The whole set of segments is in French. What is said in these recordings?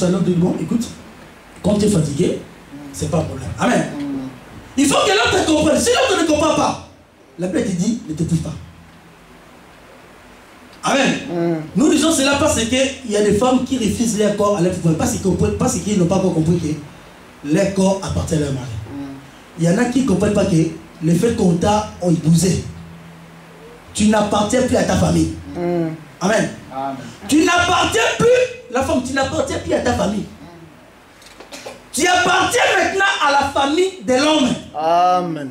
l'homme dit bon, écoute, quand tu es fatigué, c'est pas un problème. Amen. Il faut que l'autre te comprenne. Si l'autre ne comprend pas, la Bible te dit, ne te touche pas. Amen. Nous disons cela parce qu'il y a des femmes qui refusent leur corps à leur pouvoir. Parce qu'ils n'ont pas encore compris que leur corps appartient à leur mari. Il y en a qui ne comprennent pas que le fait qu'on t'a épousé, tu n'appartiens plus à ta famille. Amen. Amen. Tu n'appartiens plus, la femme, tu n'appartiens plus à ta famille. Tu appartiens maintenant à la famille de l'homme. Amen.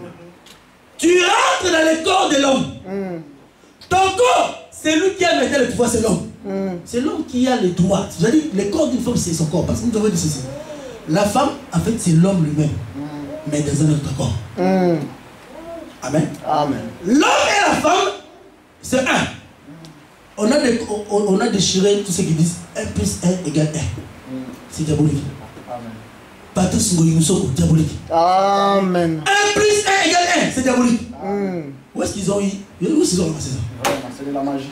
Tu rentres dans le corps de l'homme. Ton corps, c'est lui qui a maintenant le pouvoir, c'est l'homme. C'est l'homme qui a les droits. Je veux dire, le corps d'une femme, c'est son corps. Parce que nous avons dit ceci. La femme, en fait, c'est l'homme lui-même. Mais dans un autre corps. Amen. Amen. L'homme et la femme, c'est un. On a déchiré tout ce qui disent 1 plus 1 égale 1. C'est diabolique. Amen. Patrice Ngoyoussoko, diabolique. Amen. 1 plus 1 égale 1, c'est diabolique. Où est-ce qu'ils ont eu? Où est-ce qu'ils ont ramassé ça? C'est de la magie.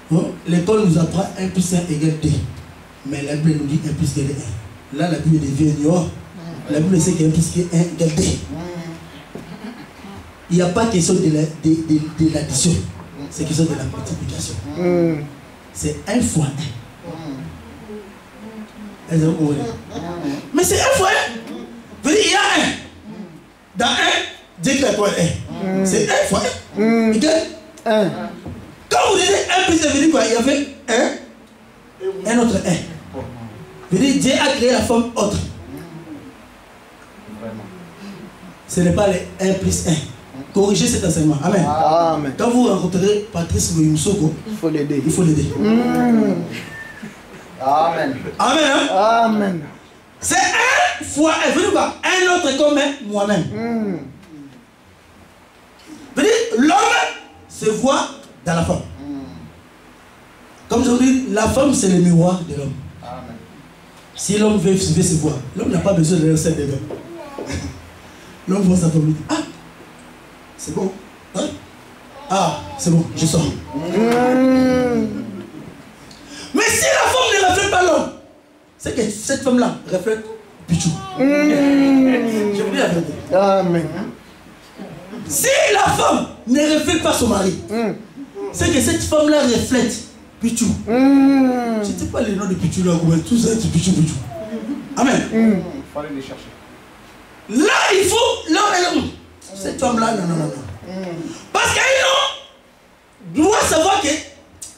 Bon, l'école nous apprend 1 plus 1 égale 2. Mais la Bible nous dit 1 plus 1 égale 1. Là, la Bible devient ignorante. La Bible sait que 1 plus 1 égale 2. Il n'y a pas question de l'addition. C'est question de la multiplication. C'est 1 fois 1. Mais c'est 1 fois 1. Il y a 1. Dans 1, Dieu crée quoi 1. C'est 1 fois 1. Égale 1. Quand vous dites 1 plus 1, vous dites quoi? Il y avait 1, un autre 1. Vous dites Dieu a créé la forme autre. Ce n'est pas les 1 plus 1. Corrigez cet enseignement. Amen. Amen. Quand vous rencontrez Patrice Ngoyoussoko, il faut l'aider. Il faut l'aider. Amen. Amen. Hein? Amen. C'est 1 fois 1. Vous dites quoi? Un autre comme moi-même. Vous dites, l'homme se voit dans la femme. Comme je vous dis, la femme c'est le miroir de l'homme. Si l'homme veut se voir, l'homme n'a pas besoin de recette de l'homme. L'homme voit sa femme. Ah, c'est bon. Hein? Ah, c'est bon, je sors. Mais si la femme ne reflète pas l'homme, c'est que cette femme-là reflète Pichou. Je vous dis la vérité. Amen. Si la femme ne reflète pas son mari, c'est que cette femme-là reflète Pichou. Je ne sais pas les noms de Pichou là, tout ça c'est Pichou. Amen. Il fallait les chercher. Là, il faut l'homme et l'homme. Cette femme-là, non. Parce qu'elle doit savoir que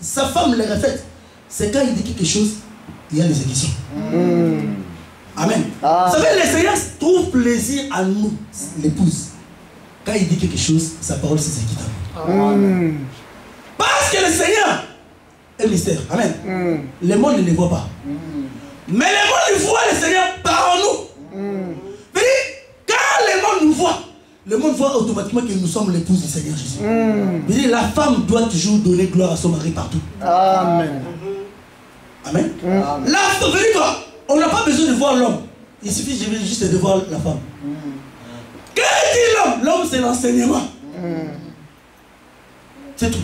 sa femme le reflète. C'est quand il dit quelque chose, il y a des éditions. Amen. Vous savez, le Seigneur trouve plaisir à nous, l'épouse. Quand il dit quelque chose, sa parole c'est équitable. Parce que le Seigneur est mystère. Amen. Le monde ne le voit pas. Mais le monde voit le Seigneur par nous. Quand le monde nous voit, le monde voit automatiquement que nous sommes l'épouse du Seigneur Jésus. La femme doit toujours donner gloire à son mari partout. Amen. Amen. Là, on n'a pas besoin de voir l'homme. Il suffit juste de voir la femme. Qu'est-ce que dit l'homme? L'homme, c'est l'enseignement. C'est tout.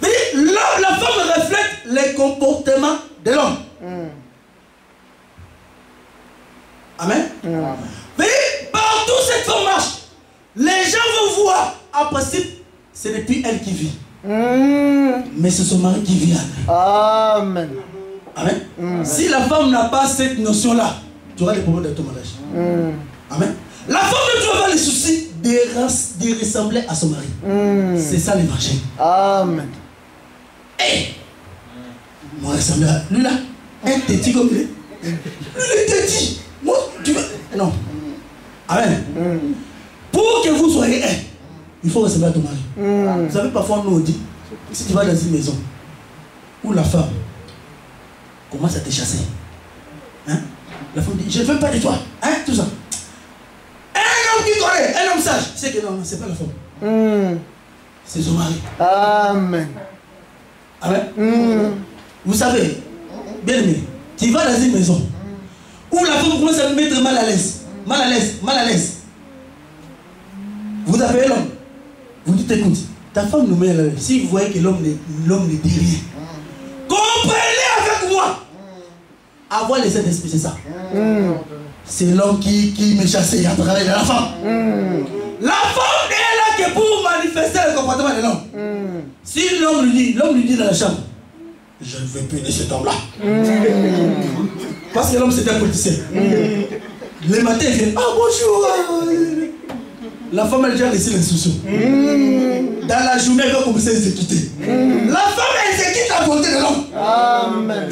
La femme reflète les comportements de l'homme. Amen. Partout cette femme marche. Les gens vont voir. En principe, ce n'est plus elle qui vit. Mais c'est son mari qui vit. Amen. Amen. Si la femme n'a pas cette notion-là, tu auras des problèmes de ton mariage. Amen. La femme ne doit avoir les soucis de ressembler à son mari. C'est ça l'évangile. Amen. Moi, ressembler à lui là. Un téti comme lui. Lui, le téti. Moi, tu veux. Non. Amen. Pour que vous soyez un, il faut ressembler à ton mari. Vous savez, parfois, on nous dit, si tu vas dans une maison où la femme commence à te chasser, hein? La femme dit, je ne veux pas de toi, hein? Tout ça. Un homme qui connaît, un homme sage, c'est que non, c'est pas la femme. C'est son mari. Amen. Amen. Vous savez, bien aimé, tu vas dans une maison où la femme commence à me mettre mal à l'aise. Vous appelez l'homme. Vous dites, écoute, ta femme nous met à l'aise. Si vous voyez que l'homme ne dit rien, comprenez avec moi avoir les Saint-Esprit, c'est ça. C'est l'homme qui me chassait à travers la femme. La femme est là que pour manifester le comportement de l'homme. Si l'homme lui dit dans la chambre, je ne veux plus de cet homme-là. Parce que l'homme c'était un politicien. Le matin, il vient, ah bonjour. La femme, elle a déjà reçu l'instruction. Dans la journée, elle va commencer à exécuter. La femme exécute la volonté de l'homme.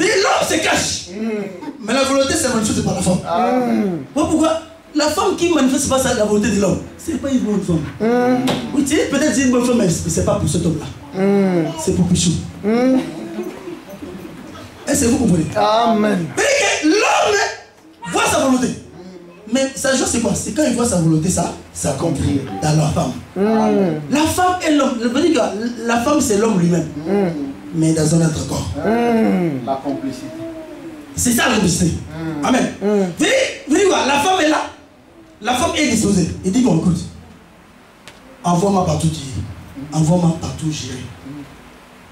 Et l'homme se cache. Mais la volonté, c'est manifestée par la femme. Pourquoi? La femme qui manifeste pas la volonté de l'homme, ce n'est pas une bonne femme. Oui, peut-être une bonne femme, mais ce n'est pas pour cet homme-là. C'est pour Pichou. Est-ce que vous comprenez? Amen. L'homme voit sa volonté. Mais sa joie, c'est quoi? C'est quand il voit sa volonté, ça s'accomplit dans la femme. La femme et l'homme. La femme, c'est l'homme lui-même. Mais dans un autre corps. La complicité. C'est ça la complicité. Amen. Venez voir, la femme est là. La femme est disposée. Il dit, bon, écoute, envoie-moi partout tu es. Envoie-moi partout j'irai.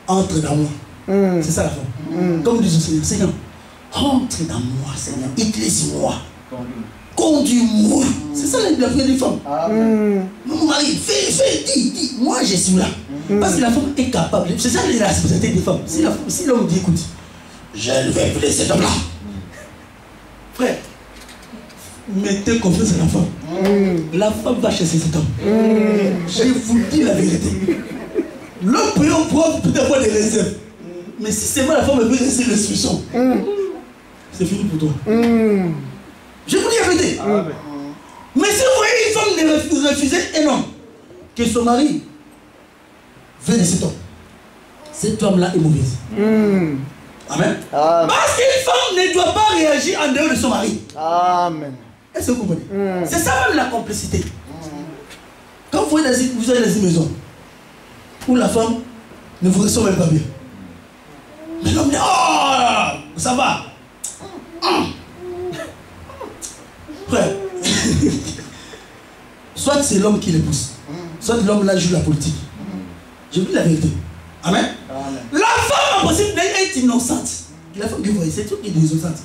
Entre dans moi. C'est ça la femme. Comme dit le Seigneur, entre dans moi, Seigneur. Utilise-moi. Conduis-moi. C'est ça la prière des femmes. Mon mari, fais, dis. Moi, je suis là. Parce que la femme est capable. C'est ça la responsabilité des femmes. Si l'homme dit, écoute, je ne vais plus laisser cet homme-là. Frère, mettez confiance à la femme. La femme va chasser cet homme. Je vous dis la vérité. L'homme peut avoir des réserves. Mais si c'est moi la femme, elle veut laisser l'instruction. C'est fini pour toi. Je vous dis la vérité. Mais si vous voyez une femme refuser un homme, que son mari veut laisser cet homme, cette femme-là est mauvaise. Amen. Parce qu'une femme ne doit pas réagir en dehors de son mari. Amen. Est-ce que vous comprenez? C'est ça même la complicité. Quand vous allez dans une maison où la femme ne vous ressent même pas bien, mais l'homme dit, oh, ça va. Frère, soit c'est l'homme qui les pousse, soit l'homme là joue la politique. Je vous dis la vérité. Amen. La femme, en principe, est innocente. La femme que vous voyez, c'est tout qui est innocente.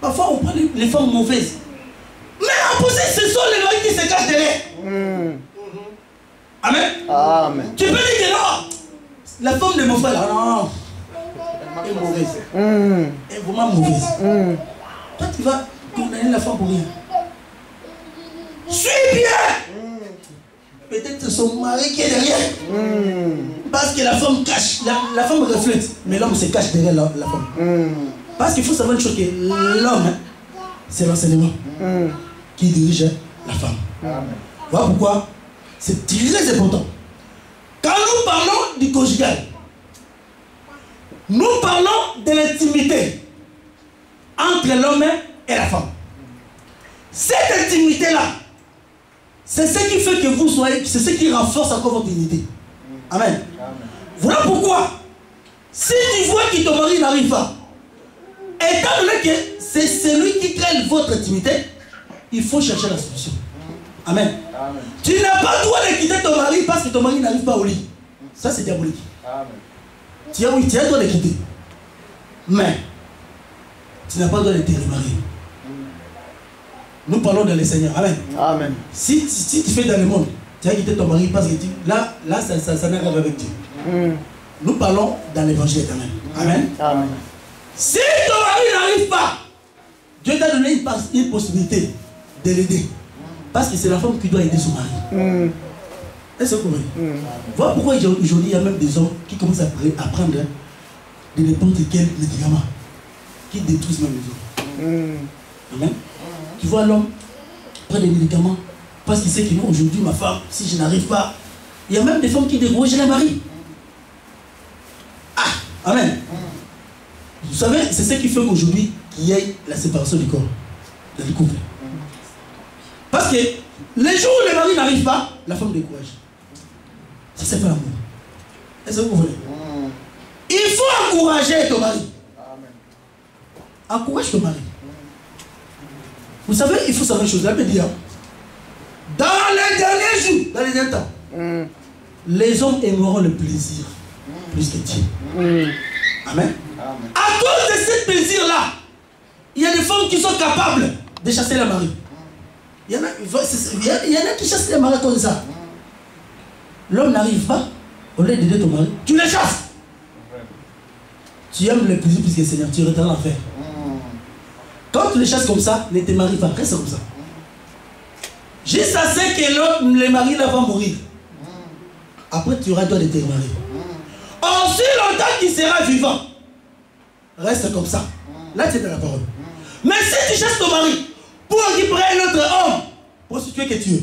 Parfois, on prend les femmes mauvaises. Mais en principe, ce sont les maris qui se cachent derrière. Amen. Amen. Tu peux dire que non, la femme de mon frère, là, non, elle est mauvaise. Elle est vraiment mauvaise. Toi, tu vas condamner la femme pour rien. Suis bien. Peut-être son mari qui est derrière. Parce que la femme cache, la femme reflète, mais l'homme se cache derrière la femme. Parce qu'il faut savoir une chose, que l'homme, c'est l'enseignement qui dirige la femme. Voilà pourquoi c'est très important. Quand nous parlons du conjugal, nous parlons de l'intimité entre l'homme et la femme. Cette intimité-là, c'est ce qui fait que vous soyez, c'est ce qui renforce encore votre dignité. Amen. Voilà pourquoi, si tu vois que ton mari n'arrive pas, étant donné que c'est celui qui crée votre intimité, il faut chercher la solution. Amen. Tu n'as pas le droit de quitter ton mari parce que ton mari n'arrive pas au lit. Ça, c'est diabolique. Tu as le droit de quitter. Mais, tu n'as pas le droit de te remarier. Nous parlons de le Seigneur. Amen. Amen. Si tu fais dans le monde, tu as quitté ton mari parce que là ça n'a rien avec Dieu. Nous parlons dans l'évangile éternel. Amen. Amen. Si ton mari n'arrive pas, Dieu t'a donné une possibilité de l'aider. Parce que c'est la femme qui doit aider son mari. Est-ce que vous comprenez? Voilà pourquoi aujourd'hui il y a même des hommes qui commencent à prendre de n'importe quel médicament qui détruisent même les hommes. Amen. Tu vois l'homme prend des médicaments parce qu'il sait que moi aujourd'hui ma femme, si je n'arrive pas, il y a même des femmes qui disent oh, je la marie. Ah, amen. Vous savez, c'est ce qui fait qu'aujourd'hui il y ait la séparation du corps, du couple. Parce que les jours où le mari n'arrive pas, la femme décourage. Ça c'est pas l'amour. Est-ce que vous voulez? Il faut encourager ton mari. Encourage ton mari. Vous savez, il faut savoir une chose. La Bible dit, dans les derniers jours, dans les derniers temps, les hommes aimeront le plaisir plus que Dieu. Amen. À cause de ce plaisir-là, qui sont capables de chasser les maris. Il y en a qui chassent les maris comme ça. L'homme n'arrive pas, au lieu d'aider ton mari, tu les chasses. Tu aimes le plaisir plus que le Seigneur, tu retournes l'enfer. Quand tu les chasses comme ça, ne te marie pas, reste comme ça. Juste assez que le mari là va mourir. Après, tu auras droit de te marier. Aussi longtemps qu'il sera vivant, reste comme ça. Là, tu es dans la parole. Mais si tu chasses ton mari pour récupérer un autre homme, prostitué que tu es,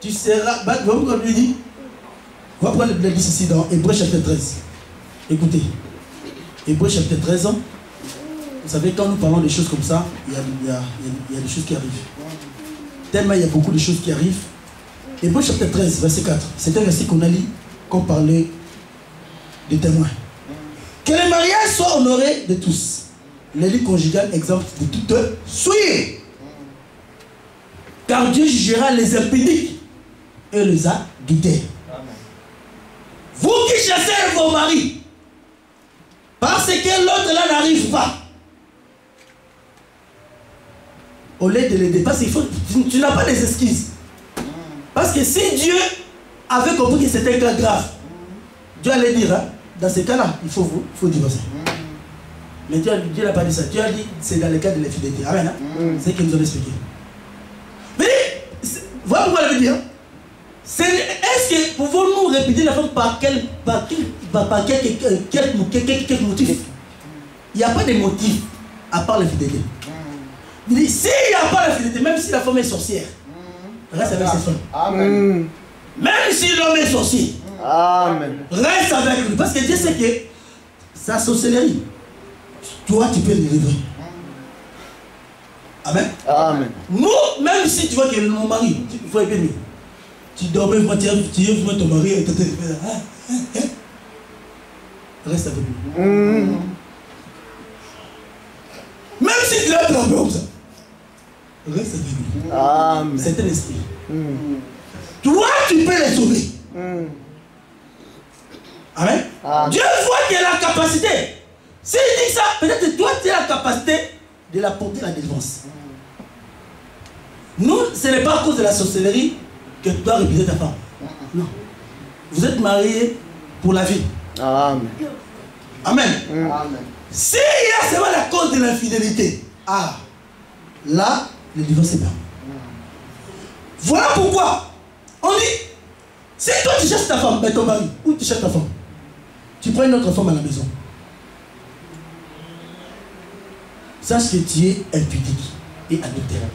tu seras. Comme lui dit, on va prendre le liste ici dans Hébreux chapitre 13. Écoutez, Hébreux chapitre 13, vous savez, quand nous parlons des choses comme ça, il y a des choses qui arrivent. Tellement il y a beaucoup de choses qui arrivent. Hébreux chapitre 13, verset 4. C'est un verset qu'on a lu, qu'on parlait des témoins. Que le mariage soit honoré de tous. Le lit conjugal exemple de toute souillure. Car Dieu jugera les impudiques et les adultères. Vous qui chassez vos maris, parce que l'autre là n'arrive pas, au lieu de l'aider, parce qu'il faut, tu n'as pas des excuses. Parce que si Dieu avait compris que c'était un cas grave, Dieu allait dire, hein, dans ces cas-là, il faut divorcer. Mais Dieu n'a pas dit ça. Dieu a dit, c'est dans le cas de l'infidélité. Amen. Hein? C'est ce qu'il nous a expliqué. Mais, voilà pourquoi il veut dire. Est-ce que pouvons-nous répéter la femme par quel motif? Il n'y a pas de motif à part l'infidélité. Il dit, s'il n'y a pas l'infidélité, même si la femme est sorcière, reste avec cette femme. Amen. Même si l'homme est sorcier, amen, reste avec lui. Parce que Dieu sait que sa sorcellerie, toi tu peux le livrer. Amen. Amen. Nous, même si tu vois que mon mari, il faut aider lui. Tu dormais, tu es venu ton mari et tu te fais reste avec lui. Même si tu l'as trompé comme ça, reste avec lui. Amen. C'est un esprit. Toi, tu peux les sauver. Amen. Dieu voit qu'il a la capacité. S'il dit ça, peut-être toi, tu as la capacité de la porter à la défense. Nous, ce n'est pas à cause de la sorcellerie que tu dois réviser ta femme. Non. Vous êtes mariés pour la vie. Amen. Amen. Amen. S'il y a seulement la cause de l'infidélité, là, le divorce est bien. Voilà pourquoi on dit, si toi tu cherches ta femme, ben ton mari, ou tu cherches ta femme, tu prends une autre femme à la maison. Sache que tu es impudique et adultère.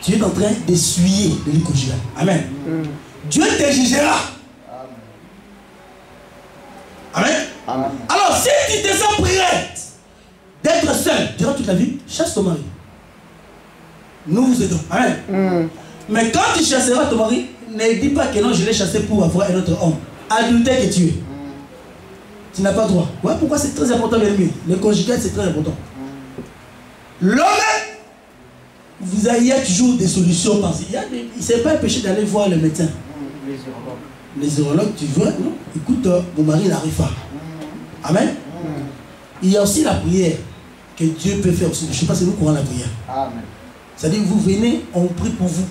Tu es en train d'essuyer le lit conjugal. Amen. Dieu te jugera. Amen. Amen. Alors, si tu te sens prête d'être seul durant toute la vie, chasse ton mari. Nous vous aidons. Amen. Mais quand tu chasseras ton mari, ne dis pas que non, je l'ai chassé pour avoir un autre homme. Adultère que tu es. Tu n'as pas droit. Ouais, pourquoi c'est très important, mes amis? Le conjugal, c'est très important. L'homme, il y a toujours des solutions. Ce n'est pas un péché d'aller voir le médecin. Les urologues, tu veux, non? Écoute, mon mari n'arrive pas. Amen. Il y a aussi la prière que Dieu peut faire aussi. Je ne sais pas si nous courons la prière. Amen. C'est-à-dire que vous venez, on prie pour vous.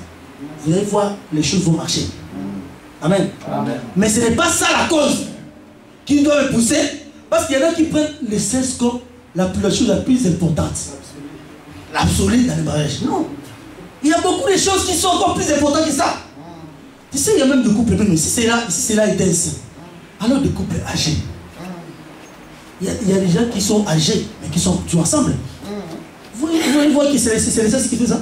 Vous allez voir, les choses vont marcher. Amen. Amen. Mais ce n'est pas ça la cause qui doit me pousser. Parce qu'il y en a qui prennent le sexe comme la chose la plus importante. L'absolu dans le mariage. Non. Il y a beaucoup de choses qui sont encore plus importantes que ça. Tu sais, il y a même des couples, même si cela est ainsi. Alors des couples âgés. Il y a des gens qui sont âgés, mais qui sont toujours ensemble. Vous voyez que c'est les sexes qui font ça.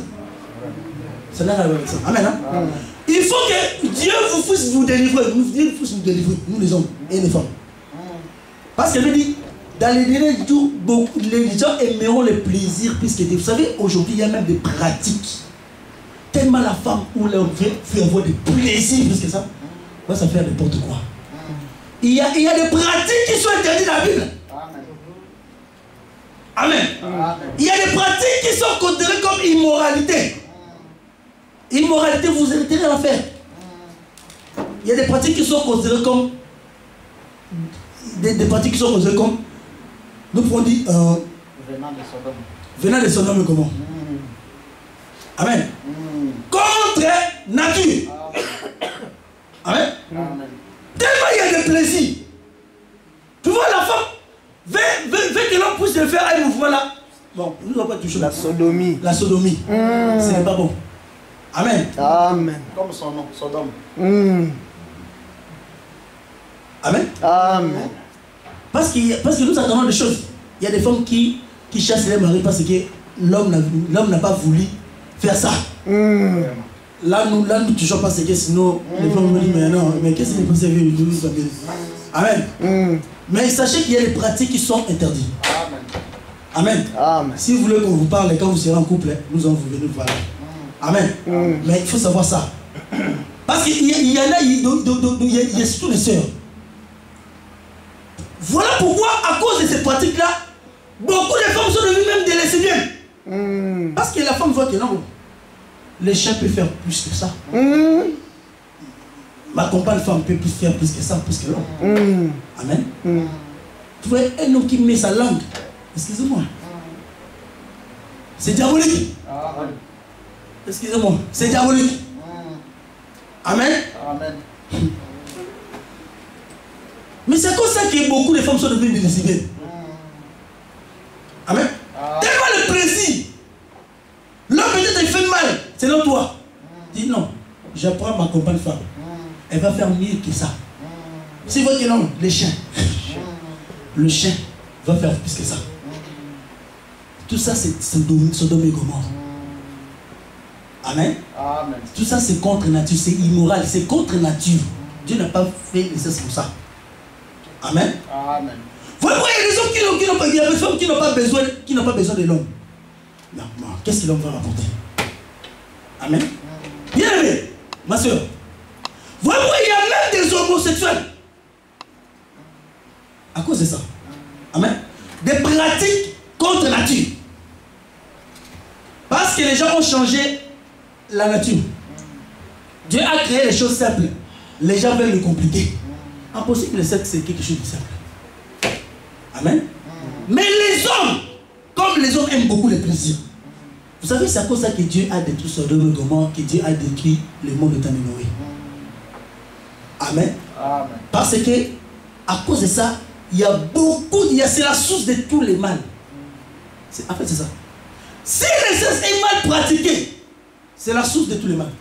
Ça n'a rien à voir avec ça. Amen. Hein? Il faut que Dieu vous puisse vous délivrer. Dieu puisse nous délivrer, nous les hommes et les femmes. Parce qu'elle me dit, dans les derniers jours, les gens aimeront le plaisir plus que Dieu. Vous savez, aujourd'hui, il y a même des pratiques. Tellement la femme ou l'homme veut avoir des plaisirs plus que ça, va ça faire n'importe quoi. Il y a des pratiques qui sont interdites dans la Bible. Amen. Amen. Il y a des pratiques qui sont considérées comme immoralité. Immoralité, vous avez intérêt à la faire. Il y a des pratiques qui sont considérées comme des pratiques qui sont considérées comme, nous pouvons dire, Venant de Sodome. Venant de Sodome comment? Amen. Contre nature. Amen. Amen. Tellement il y a des plaisirs. Tu vois la femme veut que l'homme puisse le faire un mouvement là. Bon, nous n'avons pas touché. La sodomie. La sodomie. Ce n'est pas bon. Amen. Amen. Comme son nom, Sodome. Amen. Amen. Parce que nous attendons des choses. Il y a des femmes qui chassent les maris parce que l'homme n'a pas voulu faire ça. Là, nous touchons pas ce que sinon les femmes me disent mais non, mais qu'est-ce qui est possible? Amen. Mais sachez qu'il y a des pratiques qui sont interdites. Amen. Amen. Si vous voulez qu'on vous parle quand vous serez en couple, nous allons vous venir voir. Amen. Mais il faut savoir ça. Parce qu'il y en a, il y a surtout les sœurs. Voilà pourquoi, à cause de ces pratiques-là, beaucoup de femmes sont devenues même des lesbiennes. Parce que la femme voit que non, les chiens peuvent faire plus que ça. Ma compagne femme peut faire plus que ça, plus que l'homme. Amen. Tu vois, un homme qui met sa langue, excusez-moi, c'est diabolique. Excusez-moi, c'est diabolique. Amen. Amen. Mais c'est comme ça que beaucoup de femmes sont devenues des lesbiennes. Amen. Tellement le plaisir. L'homme peut-être il fait mal, c'est non toi. Dis non, j'apprends ma compagne femme. Elle va faire mieux que ça. Si vous voyez que non, les chiens. Le chien va faire plus que ça. Tout ça c'est Sodome et Gomorrhe. Amen. Amen. Tout ça c'est contre nature, c'est immoral, c'est contre nature. Dieu n'a pas fait nécessaire pour ça. Amen. Amen. Voilà pourquoi il y a des hommes qui n'ont pas, il y a des femmes qui n'ont pas besoin de l'homme. Non, qu'est-ce que l'homme va rapporter? Amen. Bien aimé, ma soeur. Voilà pourquoi il y a même des homosexuels. À cause de ça. Amen. Des pratiques contre nature. Parce que les gens ont changé la nature. Dieu a créé les choses simples. Les gens veulent le compliquer. Impossible, le sexe, c'est quelque chose de simple. Amen. Mais les hommes, comme les hommes aiment beaucoup les plaisirs, vous savez, c'est à cause de ça que Dieu a détruit Sodome et Gomorrhe, que Dieu a détruit le monde de temps de Noé. Amen. Amen. Parce que, à cause de ça, il y a beaucoup, c'est la source de tous les mal. En fait, c'est ça. Si le sexe est mal pratiqué, c'est la source de tous les mal.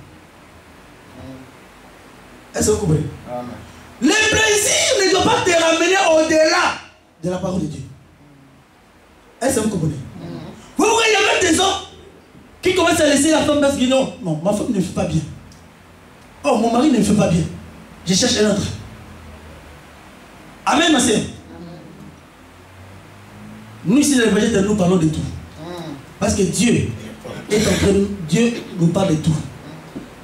Est-ce que vous comprenez? Amen. Les plaisirs ne doivent pas te ramener au-delà de la parole de Dieu. Est-ce que vous comprenez? Vous voyez, il y a même des hommes qui commencent à laisser la femme parce que non, ma femme ne fait pas bien. Oh, mon mari ne fait pas bien. Je cherche un autre. Amen, ma soeur. Nous ici, dans l'évangile, nous parlons de tout. Parce que Dieu est en train, Dieu nous parle de tout.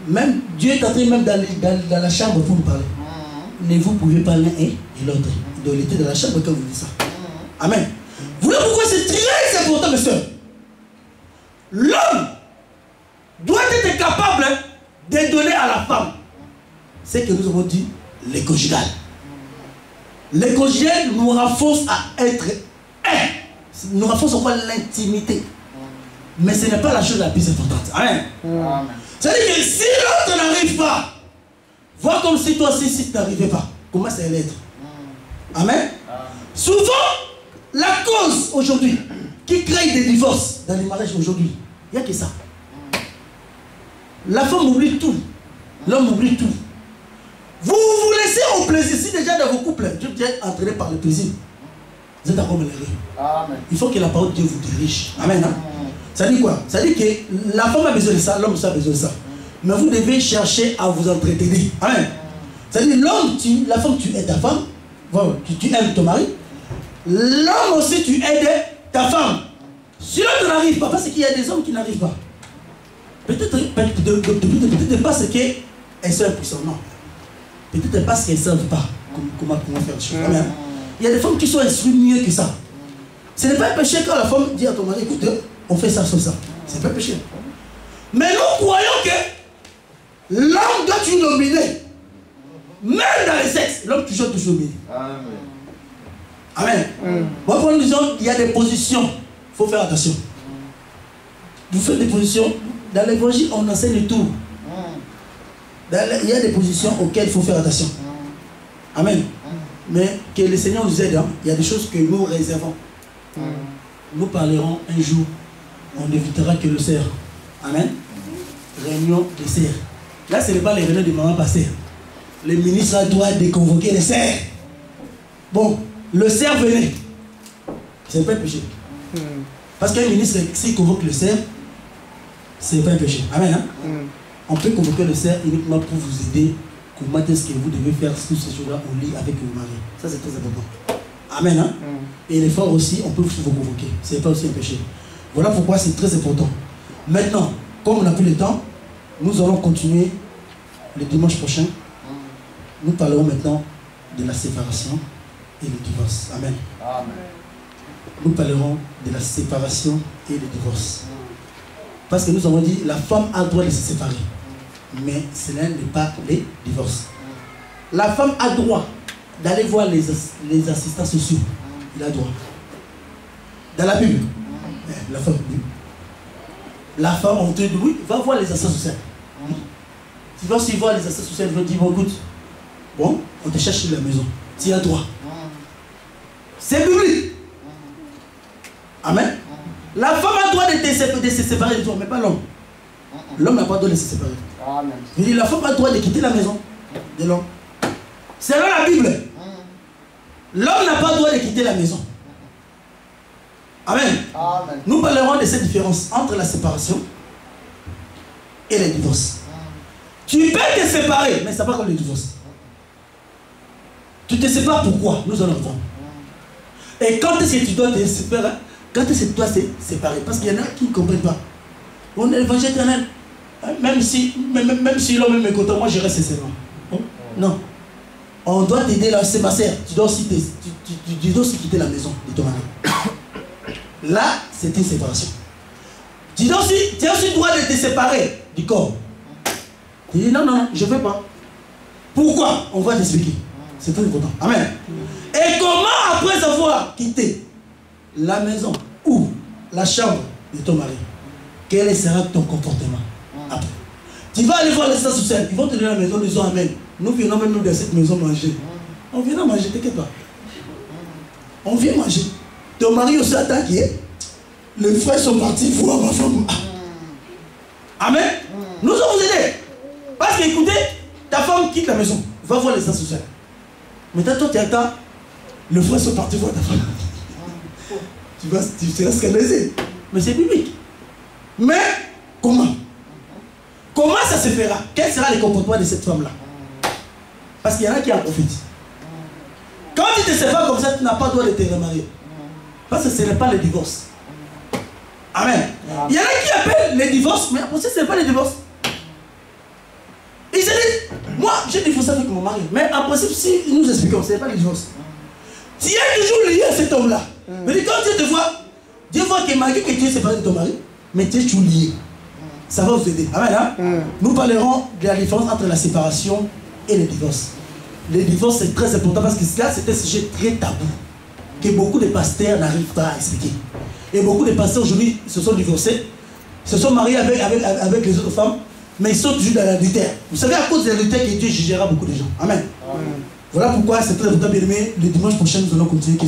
Même Dieu est en train, même dans la chambre pour nous parler. Ne vous pouvez pas l'un et l'autre. Il doit être dans la chambre quand vous dites ça. Amen. Voilà pourquoi c'est très important, mes soeurs. L'homme doit être capable de donner à la femme ce que nous avons dit, les conjugales. Les conjugales nous renforcent à être un. Nous renforcent encore l'intimité. Mais ce n'est pas la chose la plus importante. Amen. Amen. C'est-à-dire que si l'autre n'arrive pas, vois comme si toi aussi, si tu n'arrivais pas, comment ça allait être? Amen. Souvent, la cause aujourd'hui qui crée des divorces dans les mariages aujourd'hui, il n'y a que ça. La femme oublie tout. L'homme oublie tout. Vous vous laissez au plaisir. Si déjà dans vos couples, Dieu est entraîné par le plaisir, vous êtes encore malheureux. Il faut que la parole de Dieu vous dirige. Amen. Hein? Ça dit quoi? Ça dit que la femme a besoin de ça, l'homme aussi a besoin de ça. Mais vous devez chercher à vous entretenir. Amen. Ça dit l'homme, la femme, tu aides ta femme. Tu aimes ton mari. L'homme aussi, tu aides ta femme. Si l'autre n'arrive pas, parce qu'il y a des hommes qui n'arrivent pas. Peut-être parce qu'elles sont impuissantes. Non. Peut-être parce qu'elles ne savent pas comment faire les choses. Amen. Il y a des femmes qui sont instruites mieux que ça. Ce n'est pas un péché quand la femme dit à ton mari, écoute, on fait ça sur ça. Ce n'est pas un péché. Mais nous croyons que l'homme doit être nominé. Même dans les sexes, l'homme toujours nominé. Amen. Amen. Moi, pour nous disons, il y a des positions. faut faire attention. Vous faites des positions. Dans l'évangile, on enseigne tout. Il y a des positions auxquelles il faut faire attention. Amen. Mais que le Seigneur nous aide. Hein. Il y a des choses que nous réservons. Nous parlerons un jour. On évitera que le cerf. Amen. Réunion de cerfs. Là, ce n'est pas les réunions de maman passée. Le ministre doit déconvoquer les cerfs. Bon, le cerf venait. Ce n'est pas un péché. Parce qu'un ministre, s'il convoque le cerf, ce n'est pas un péché. Amen. Hein? On peut convoquer le cerf uniquement pour vous aider. Comment est-ce que vous devez faire tous ces choses-là au lit avec vos maris. Ça, c'est très important. Amen. Hein? Et les femmes aussi, on peut vous convoquer. Ce n'est pas aussi un péché. Voilà pourquoi c'est très important. Maintenant, comme on n'a plus le temps, nous allons continuer le dimanche prochain. Nous parlerons maintenant de la séparation et le divorce. Amen. Amen. Nous parlerons de la séparation et le divorce. Parce que nous avons dit la femme a le droit de se séparer. Mais cela n'est pas le divorce. La femme a le droit d'aller voir les assistants sociaux. Il a le droit. Dans la Bible, la femme, oui. La femme, on te dit, oui, va voir les assistants sociaux. Tu vas aussi voir les assistants sociaux, ils vont dire, bon, écoute, bon, on te cherche sur la maison. Tu as le droit. C'est biblique. Amen. La femme a le droit de se séparer de toi, mais pas l'homme. L'homme n'a pas le droit de se séparer. Amen. Je dis, la femme a le droit de quitter la maison de l'homme. Selon la Bible, l'homme n'a pas le droit de quitter la maison. Amen. Amen. Nous parlerons de cette différence entre la séparation et le divorce. Tu peux te séparer, mais ce n'est pas comme le divorce. Tu te sépares pourquoi? Nous allons voir. Et quand est-ce que tu dois te séparer? Quand est-ce que tu dois te séparer? Parce qu'il y en a qui ne comprennent pas. On est l'évangile éternel. Même si l'homme est mécontent, moi je reste sincèrement. Non. On doit t'aider là, c'est ma sœur. Tu dois aussi quitter la maison de ton mari. Là, c'est une séparation. Tu as aussi le droit de te séparer du corps. Tu dis non, je ne veux pas. Pourquoi? On va t'expliquer. C'est très important. Amen. Et comment, après avoir quitté la maison ou la chambre de ton mari, quel sera ton comportement après? Tu vas aller voir les stades sociaux, ils vont te donner la maison, ils disent amen. Nous venons même nous de cette maison manger. On vient manger, t'inquiète pas. On vient manger. Ton mari aussi attaqué. Les frères sont partis voir ma femme. Amen. Nous allons vous aider. Parce que écoutez, ta femme quitte la maison, va voir les stades sociaux. Maintenant, toi, tu attends. Les frères sont partis voir ta femme. Tu seras scandalisé. Mais c'est biblique. Mais comment? Comment ça se fera? Quel sera le comportement de cette femme-là? Parce qu'il y en a qui en profitent. Quand tu te sépares comme ça, tu n'as pas le droit de te remarier. Parce que ce n'est pas le divorce. Amen. Il y en a qui appellent le divorce, mais après ce n'est pas le divorce. Ils se disent, moi j'ai divorcé avec mon mari, mais en principe, si nous expliquons, ce n'est pas le divorce. Tu es toujours lié à cet homme-là. Mais quand Dieu voit que malgré que tu es séparé de ton mari, mais tu es toujours lié. Ça va vous aider. Amen. Hein? Nous parlerons de la différence entre la séparation et le divorce. Le divorce, c'est très important parce que là, c'est un sujet très tabou que beaucoup de pasteurs n'arrivent pas à expliquer. Et beaucoup de pasteurs aujourd'hui se sont divorcés, se sont mariés avec les autres femmes, mais ils sont toujours dans l'adultère. Vous savez, à cause de l'adultère que Dieu jugera beaucoup de gens. Amen. Voilà pourquoi c'est très important, bien aimé. Le dimanche prochain, nous allons continuer.